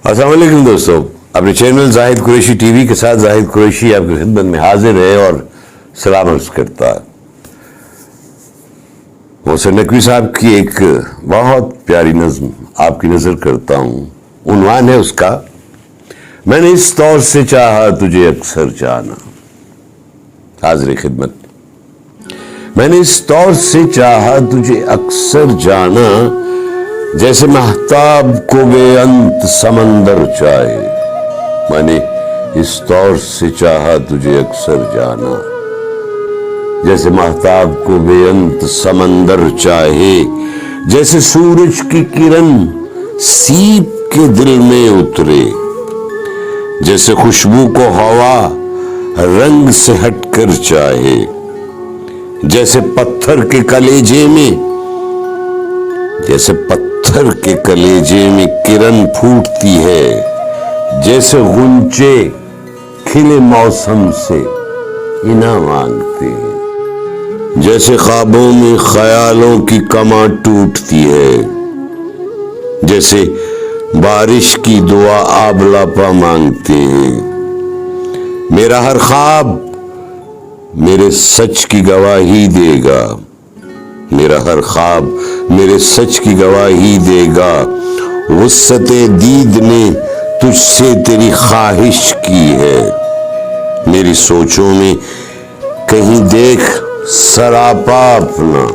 अस्सलाम वालेकुम दोस्तों, अपने चैनल जाहिद कुरैशी टीवी के साथ जाहिद कुरैशी आपकी खिदमत में हाजिर है और सलाम अर्ज करता है। मोहसिन नकवी साहब की एक बहुत प्यारी नज्म आपकी नजर करता हूं। उन्वान है उसका, मैंने इस तौर से चाहा तुझे अक्सर जाना। हाजिर खिदमत, मैंने इस तौर से चाहा तुझे अक्सर जाना, जैसे महताब को बेअंत समंदर चाहे। मैंने इस तौर से चाहा तुझे अक्सर जाना, जैसे महताब को बेअंत समंदर चाहे। जैसे सूरज की किरण सीप के दिल में उतरे, जैसे खुशबू को हवा रंग से हटकर चाहे। जैसे पत्थर के कलेजे में, जैसे पत्थर के कलेजे में किरण फूटती है। जैसे गुंचे खिले मौसम से इना मांगते हैं। जैसे ख्वाबों में ख्यालों की कमां टूटती है। जैसे बारिश की दुआ आबलापा मांगते हैं। मेरा हर ख्वाब मेरे सच की गवाही देगा। मेरा हर ख्वाब मेरे सच की गवाही देगा। वुस्सते दीद ने तुझसे तेरी ख्वाहिश की है। मेरी सोचों में कहीं देख सरापा अपना।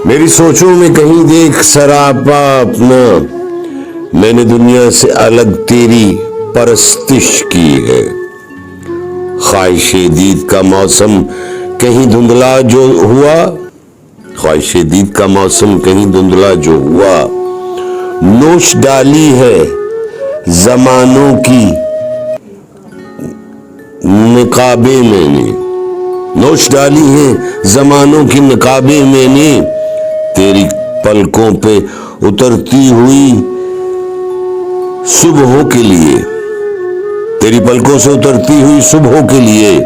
मेरी सोचों में कहीं देख सरापा अपना। मैंने दुनिया से अलग तेरी परस्तिश की है। ख्वाहिशे दीद का मौसम कहीं धुंधला जो हुआ, ख्वाहिशे दीद का मौसम कहीं धुंधला जो हुआ। नोश डाली है जमानों की निकाबे मैंने। नोश डाली है जमानों की निकाबे मैंने। तेरी पलकों पे उतरती हुई सुबहों के लिए, तेरी पलकों से उतरती हुई सुबहों के लिए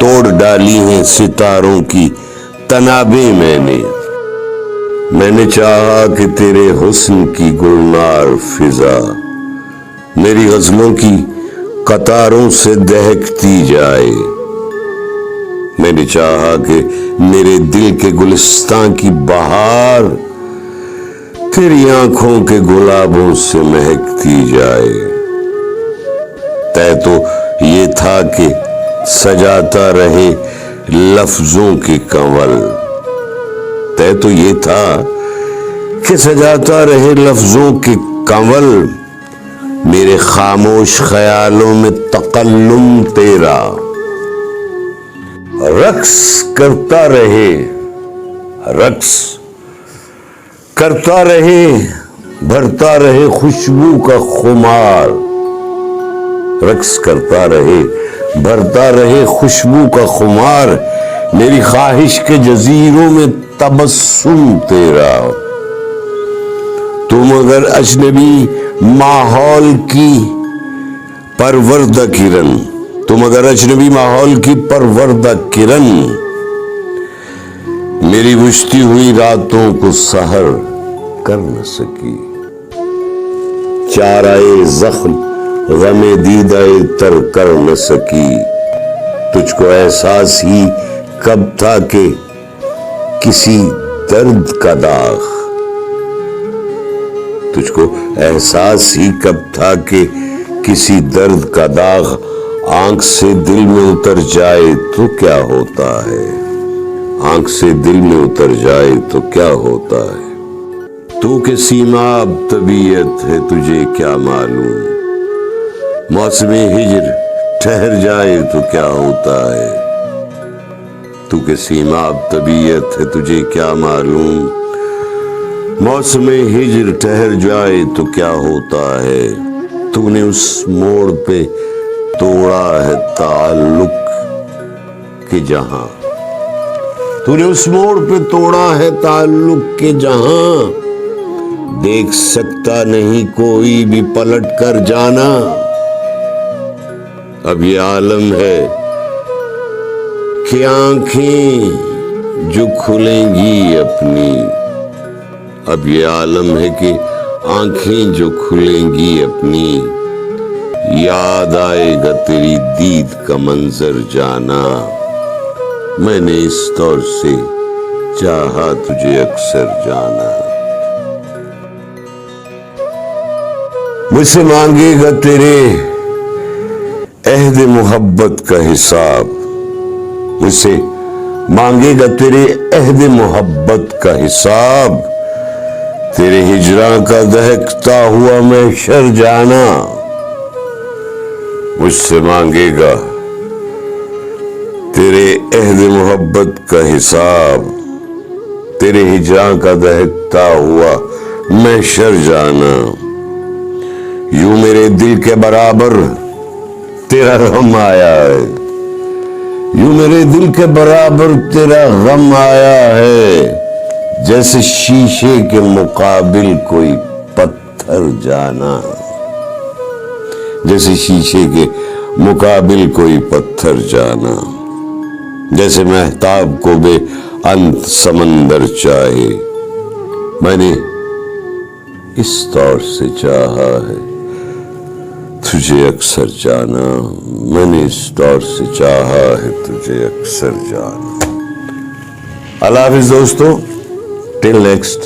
तोड़ डाली हैं सितारों की तनाबे मैंने। मैंने चाहा कि तेरे हुस्न की गुलनार फिजा मेरी गजलों की कतारों से दहकती जाए। मैंने चाहा कि मेरे दिल के गुलिस्तां की बहार तेरी आंखों के गुलाबों से महकती जाए। तय तो ये था कि सजाता रहे लफ्जों के कंवल। तय तो ये था कि सजाता रहे लफ्जों के कंवल। मेरे खामोश ख्यालों में तकल्लुम तेरा रक्स करता रहे, रक्स करता रहे, भरता रहे खुशबू का खुमार। रक्स करता रहे, भरता रहे खुशबू का खुमार। मेरी ख्वाहिश के जजीरों में तबस्सुम तेरा। तुम अगर अजनबी माहौल की परवरदा किरण, तुम अगर अजनबी माहौल की परवरदा किरण, मेरी बुझती हुई रातों को सहर कर न सकी। चाराए जख्म गमे दीदाए तर कर न सकी। तुझको एहसास ही कब था कि किसी दर्द का दाग, तुझको एहसास ही कब था कि किसी दर्द का दाग आंख से दिल में उतर जाए तो क्या होता है। आंख से दिल में उतर जाए तो क्या होता है। तू के सीमाब तबीयत है तुझे क्या मालूम। मौसमे हिज्र ठहर जाए तो क्या होता है। तू के सीमाब तबीयत है तुझे क्या मालूम। मौसमे हिज्र ठहर जाए तो क्या होता है। तूने उस मोड़ पे तोड़ा है ताल्लुक के जहां। तूने उस मोड़ पे तोड़ा है ताल्लुक के जहां। देख सकता नहीं कोई भी पलट कर जाना। अब ये आलम है कि आंखें जो खुलेंगी अपनी। अब ये आलम है कि आंखें जो खुलेंगी अपनी, याद आएगा तेरी दीद का मंजर जाना। मैंने इस दौर से चाहा तुझे अक्सर जाना। मुझसे मांगेगा तेरे अहद मोहब्बत का हिसाब, मुझसे मांगेगा तेरे अहद मोहब्बत का हिसाब। तेरे हिजरा का दहकता हुआ मैं शर जाना। मुझसे मांगेगा तेरे अहद मोहब्बत का हिसाब, तेरे हिजरा का दहकता हुआ मैं शर जाना। यूं मेरे दिल के बराबर तेरा गम आया है, यूं मेरे दिल के बराबर तेरा गम आया है। जैसे शीशे के मुकाबिल कोई पत्थर जाना, जैसे शीशे के मुकाबिल कोई पत्थर जाना। जैसे महताब को बे अंत समंदर चाहे, मैंने इस दौर से चाहा है तुझे अक्सर जाना। मैंने इस दौर से चाहा है तुझे अक्सर जाना। अल्लाह हाफिज़ दोस्तों, टिल नेक्स्ट।